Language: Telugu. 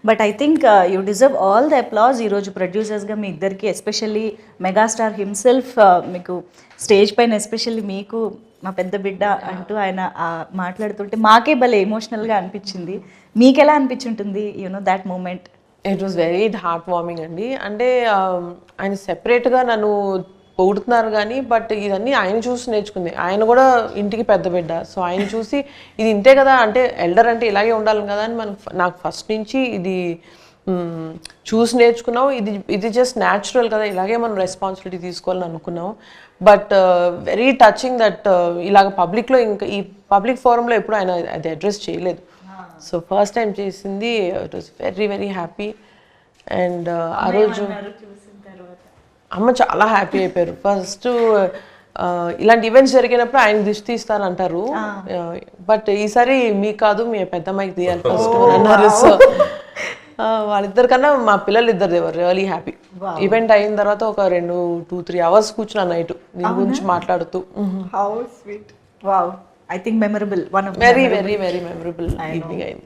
But I think you deserve all the applause. ఈరోజు ప్రొడ్యూసర్స్గా మీ ఇద్దరికి, ఎస్పెషల్లీ మెగాస్టార్ హిమ్సెల్ఫ్ మీకు స్టేజ్ పైన ఎస్పెషల్లీ మీకు మా పెద్ద బిడ్డ అంటూ ఆయన మాట్లాడుతుంటే మాకే భలే ఎమోషనల్గా అనిపించింది. మీకు ఎలా అనిపించుంటుంది that moment? It was very heart warming అండి. అంటే ఆయన సెపరేట్గా నన్ను పొగుడుతున్నారు కానీ బట్ ఇదన్నీ ఆయన చూసి నేర్చుకుంది. ఆయన కూడా ఇంటికి పెద్ద బిడ్డ, సో ఆయన చూసి ఇది ఇంతే కదా, అంటే ఎల్డర్ అంటే ఇలాగే ఉండాలి కదా అని నాకు ఫస్ట్ నుంచి ఇది చూసి నేర్చుకున్నాం. ఇది జస్ట్ న్యాచురల్ కదా, ఇలాగే మనం రెస్పాన్సిబిలిటీ తీసుకోవాలని అనుకున్నాం. బట్ వెరీ టచింగ్ దట్ ఇలాగ పబ్లిక్లో, ఇంకా ఈ పబ్లిక్ ఫోరంలో ఎప్పుడు ఆయన అది అడ్రస్ చేయలేదు. సో ఫస్ట్ టైం చేసింది. It was very very happy. And ఆ రోజు అమ్మ చాలా హ్యాపీ అయిపోయారు. ఫస్ట్ ఇలాంటి ఈవెంట్స్ జరిగినప్పుడు ఆయన దిష్టి తీస్తారంటారు, బట్ ఈసారి మీకు కాదు మీ పెద్దమ్మాయికి తీయాలి ఫస్ట్ అన్నారు. సో వాళ్ళిద్దరికన్నా మా పిల్లలు ఇద్దరు దేవర్ రియలీ హ్యాపీ. ఈవెంట్ అయిన తర్వాత ఒక 2-3 hours కూర్చున్నా నైట్ దీని గురించి మాట్లాడుతూ. How sweet. Wow. I think memorable, one of very very very memorable evening అయింది.